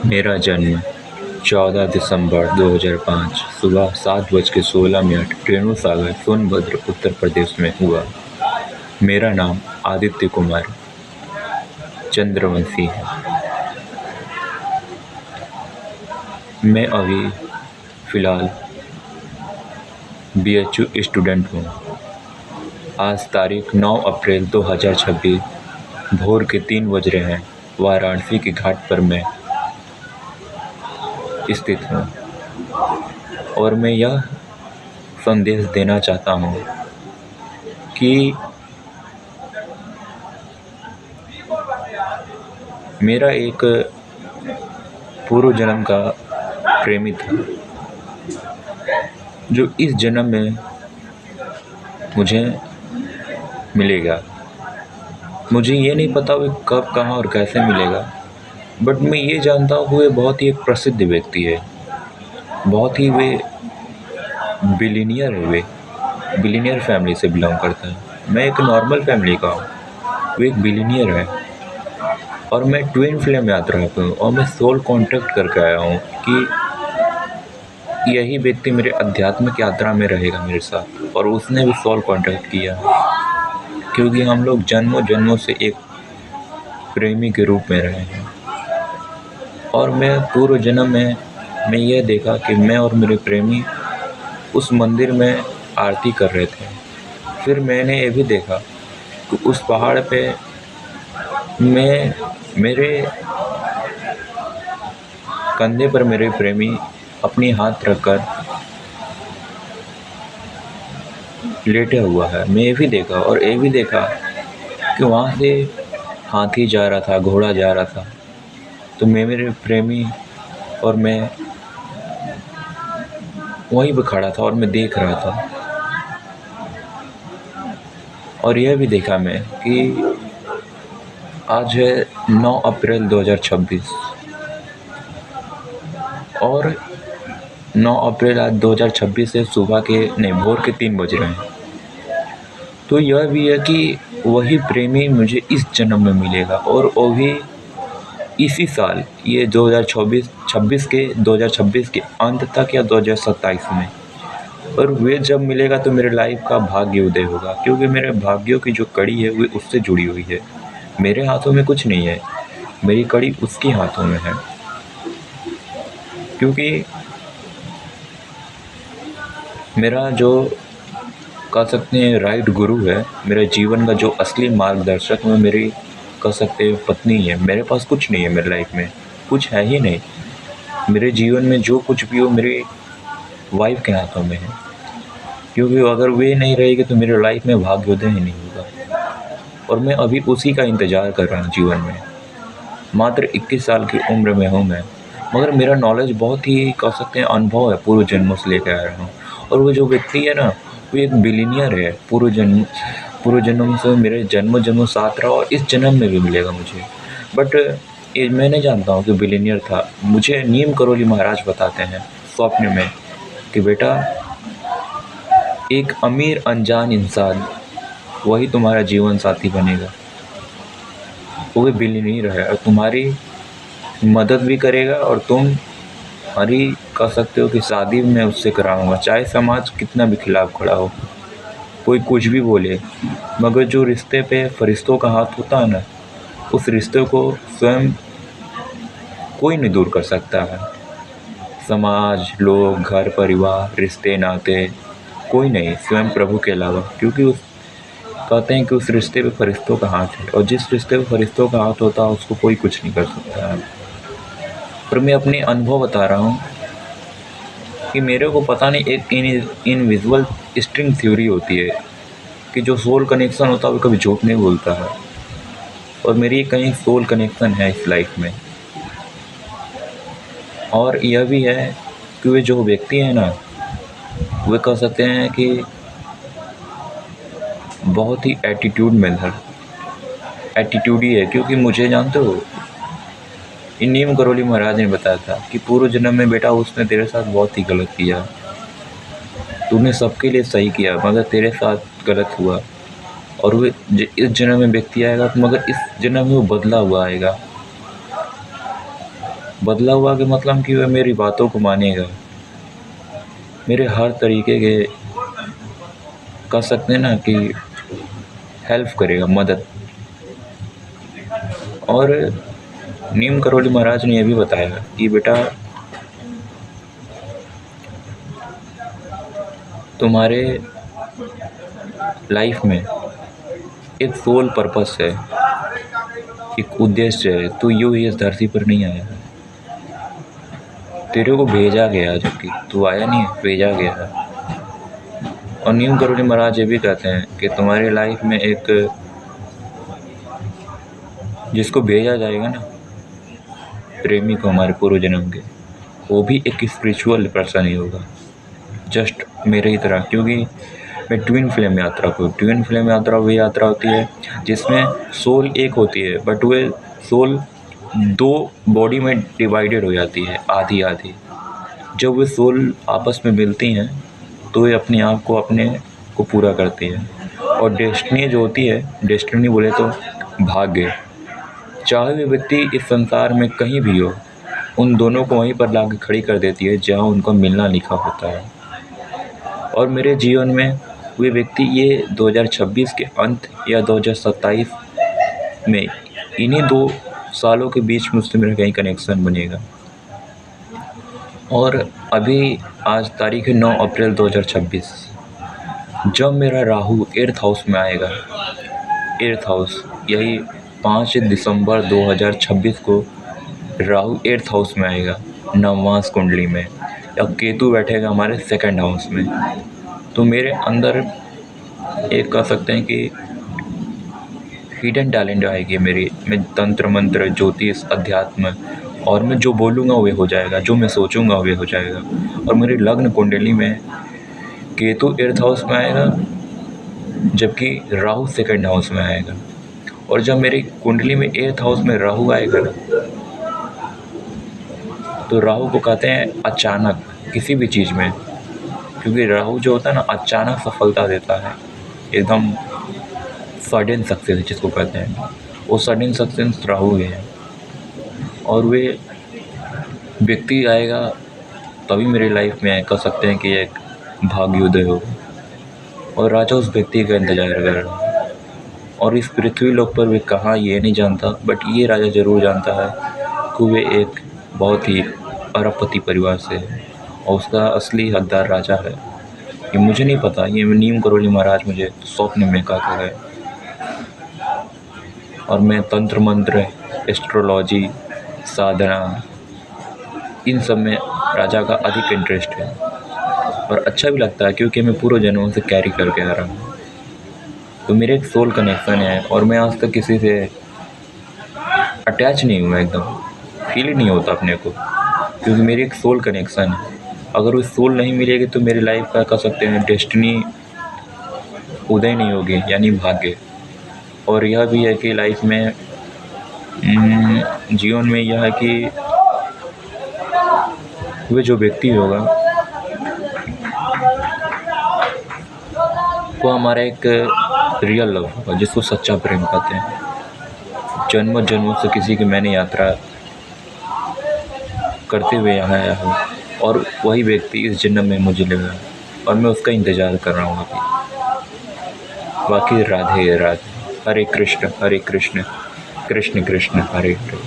मेरा जन्म 14 दिसंबर 2005 सुबह 7:16 रेणुसागर, सोनभद्र, उत्तर प्रदेश में हुआ। मेरा नाम आदित्य कुमार चंद्रवंशी है। मैं अभी फ़िलहाल BHU स्टूडेंट हूँ। आज तारीख 9 अप्रैल 2026 भोर के 3 बज रहे हैं। वाराणसी के घाट पर मैं स्थित हूँ और मैं यह संदेश देना चाहता हूँ कि मेरा एक पूर्व जन्म का प्रेमी था जो इस जन्म में मुझे मिलेगा। मुझे ये नहीं पता वो कब, कहाँ और कैसे मिलेगा, बट मैं ये जानता हूँ कि वे बहुत ही एक प्रसिद्ध व्यक्ति है। बहुत ही वे बिलियनियर है। वे बिलियनियर फैमिली से बिलोंग करता है। मैं एक नॉर्मल फैमिली का हूँ, वो एक बिलियनियर है। और मैं ट्विन फ्लेम यात्रा पे हूँ और मैं सोल कॉन्टैक्ट करके आया हूँ कि यही व्यक्ति मेरे आध्यात्मिक यात्रा में रहेगा मेरे साथ। और उसने भी सोल कॉन्टैक्ट किया क्योंकि हम लोग जन्मों जन्मों से एक प्रेमी के रूप में रहे हैं। और मैं पूर्व जन्म में मैं यह देखा कि मैं और मेरे प्रेमी उस मंदिर में आरती कर रहे थे। फिर मैंने ये भी देखा कि उस पहाड़ पे मेरे कंधे पर मेरे प्रेमी अपनी हाथ रखकर लेटा हुआ है। मैं ये भी देखा और ये भी देखा कि वहाँ से हाथी जा रहा था, घोड़ा जा रहा था। तो मैं, मेरे प्रेमी और मैं वहीं पे खड़ा था और मैं देख रहा था। और यह भी देखा मैं कि आज है 9 अप्रैल 2026 और 9 अप्रैल आज 2026 से सुबह के नहीं, भोर के 3 बज रहे हैं। तो यह भी है कि वही प्रेमी मुझे इस जन्म में मिलेगा और वो भी इसी साल, ये 2026 के अंत तक या 2027 में। और वे जब मिलेगा तो मेरे लाइफ का भाग्य उदय होगा, क्योंकि मेरे भाग्यों की जो कड़ी है वो उससे जुड़ी हुई है। मेरे हाथों में कुछ नहीं है, मेरी कड़ी उसके हाथों में है। क्योंकि मेरा जो कह सकते हैं राइट गुरु है, मेरे जीवन का जो असली मार्गदर्शक है, मेरी कह सकते हैं पत्नी है। मेरे पास कुछ नहीं है, मेरी लाइफ में कुछ है ही नहीं। मेरे जीवन में जो कुछ भी हो मेरी वाइफ के हाथों में है। क्योंकि अगर वे नहीं रहेगी तो मेरे लाइफ में भाग्योदय ही नहीं होगा। और मैं अभी उसी का इंतज़ार कर रहा हूँ जीवन में। मात्र 21 साल की उम्र में हूँ मैं, मगर मेरा नॉलेज बहुत ही कह सकते हैं अनुभव है, पूर्व जन्मों से लेकर आ रहा हूँ। और वो जो व्यक्ति है ना, वो एक बिलियनियर है। पूर्व जन्म से मेरे जन्मों साथ रहा और इस जन्म में भी मिलेगा मुझे। बट ये मैं नहीं जानता हूँ कि बिलियनियर था। मुझे नीम करोली महाराज बताते हैं स्वप्न में कि बेटा, एक अमीर अनजान इंसान वही तुम्हारा जीवन साथी बनेगा। वो भी बिलियनियर है और तुम्हारी मदद भी करेगा और तुम्हारी कह सकते हो कि शादी मैं उससे कराऊंगा, चाहे समाज कितना भी खिलाफ खड़ा हो, कोई कुछ भी बोले। मगर जो रिश्ते पे फरिश्तों का हाथ होता है ना, उस रिश्ते को स्वयं कोई नहीं दूर कर सकता है। समाज, लोग, घर परिवार, रिश्ते नाते, कोई नहीं, स्वयं प्रभु के अलावा। क्योंकि उस कहते हैं कि उस रिश्ते पे फरिश्तों का हाथ है, और जिस रिश्ते पे फरिश्तों का हाथ होता है उसको कोई कुछ नहीं कर सकता है। पर मैं अपने अनुभव बता रहा हूँ कि मेरे को पता नहीं, एक इनविजिबल स्ट्रिंग थ्योरी होती है कि जो सोल कनेक्शन होता है वो कभी झूठ नहीं बोलता है। और मेरी कहीं सोल कनेक्शन है इस लाइफ में। और यह भी है कि वे जो व्यक्ति हैं ना, वे कह सकते हैं कि बहुत ही एटीट्यूड में था। एटीट्यूड ही है, क्योंकि मुझे जानते हो, इन नीम करोली महाराज ने बताया था कि पूर्व जन्म में बेटा उसने तेरे साथ बहुत ही गलत किया। तूने सबके लिए सही किया मगर तेरे साथ गलत हुआ। और वो इस जन्म में व्यक्ति आएगा तो मगर इस जन्म में वो बदला हुआ आएगा। बदला हुआ के मतलब कि वह मेरी बातों को मानेगा, मेरे हर तरीके के कह सकते हैं ना कि हेल्प करेगा, मदद। और नीम करोली महाराज ने यह भी बताया कि बेटा तुम्हारे लाइफ में एक सोल पर्पस है, एक उद्देश्य है। तू यूं ही इस धरती पर नहीं आया है, तेरे को भेजा गया, जबकि तू आया नहीं है, भेजा गया है। और नीम करोली महाराज ये भी कहते हैं कि तुम्हारी लाइफ में एक जिसको भेजा जाएगा ना, प्रेमी को हमारे पूर्व जन्म के, वो भी एक स्पिरिचुअल पर्सन ही होगा, जस्ट मेरे ही तरह। क्योंकि मैं ट्विन फ्लेम यात्रा को, ट्विन फ्लेम यात्रा वही यात्रा होती है जिसमें सोल एक होती है, बट वे सोल दो बॉडी में डिवाइडेड हो जाती है, आधी आधी। जब वे सोल आपस में मिलती हैं तो वे अपने आप को अपने को पूरा करती हैं। और डेस्टिनी जो होती है, डेस्टिनी बोले तो भाग्य, चाहे वे व्यक्ति इस संसार में कहीं भी हो, उन दोनों को वहीं पर लाकर खड़ी कर देती है जहाँ उनका मिलना लिखा होता है। और मेरे जीवन में वे व्यक्ति ये 2026 के अंत या 2027 में, इन्हीं 2 सालों के बीच में उससे मेरा कहीं कनेक्शन बनेगा। और अभी आज तारीख है 9 अप्रैल 2026, जब मेरा राहु 8th हाउस में आएगा, 8th हाउस, यही 5 दिसंबर 2026 को राहु 8th हाउस में आएगा, नवमास कुंडली में। अब केतु बैठेगा हमारे 2nd हाउस में। तो मेरे अंदर एक कह सकते हैं कि हिडन टैलेंट आएगी मेरी। मैं तंत्र मंत्र, ज्योतिष, अध्यात्म, और मैं जो बोलूँगा वे हो जाएगा, जो मैं सोचूंगा वे हो जाएगा। और मेरी लग्न कुंडली में केतु 8th हाउस में आएगा, जबकि राहु 2nd हाउस में आएगा। और जब मेरी कुंडली में 8th हाउस में राहु आएगा ना, तो राहु को कहते हैं अचानक किसी भी चीज़ में, क्योंकि राहु जो होता है ना, अचानक सफलता देता है, एकदम सडन सक्सेस जिसको कहते हैं, वो सडन सक्सेस राहु है। और वे व्यक्ति आएगा तभी मेरी लाइफ में कह सकते हैं कि एक भाग्योदय हो। और राजा उस व्यक्ति का इंतज़ार कर रहा है, और इस पृथ्वी लोक पर वे कहाँ ये नहीं जानता, बट ये राजा ज़रूर जानता है कि वे एक बहुत ही अरबपति परिवार से है, और उसका असली हकदार राजा है। ये मुझे नहीं पता, ये नीम करोली महाराज मुझे स्वप्न में कहा गए। और मैं तंत्र मंत्र, एस्ट्रोलॉजी, साधना, इन सब में राजा का अधिक इंटरेस्ट है। और अच्छा भी लगता है क्योंकि मैं पूर्व जन्मों से कैरी करके आ रहा हूँ। तो मेरे एक सोल कनेक्शन है, और मैं आज तक किसी से अटैच नहीं हुआ, एकदम फील ही नहीं होता अपने को, क्योंकि मेरी एक सोल कनेक्शन है। अगर वो सोल नहीं मिलेगी तो मेरी लाइफ का कह सकते हैं डेस्टिनी उदय नहीं होगी, यानी भाग्य। और यह भी है कि लाइफ में जीवन में यह है कि वे जो व्यक्ति होगा वो हमारा एक रियल लव होगा, जिसको सच्चा प्रेम कहते हैं। जन्मों जन्मों से किसी की मैंने यात्रा करते हुए यहाँ आया हूँ, और वही व्यक्ति इस जन्म में मुझे मिला, और मैं उसका इंतज़ार कर रहा हूँ अभी। बाकी राधे राधे, हरे कृष्ण कृष्ण कृष्ण हरे हरे।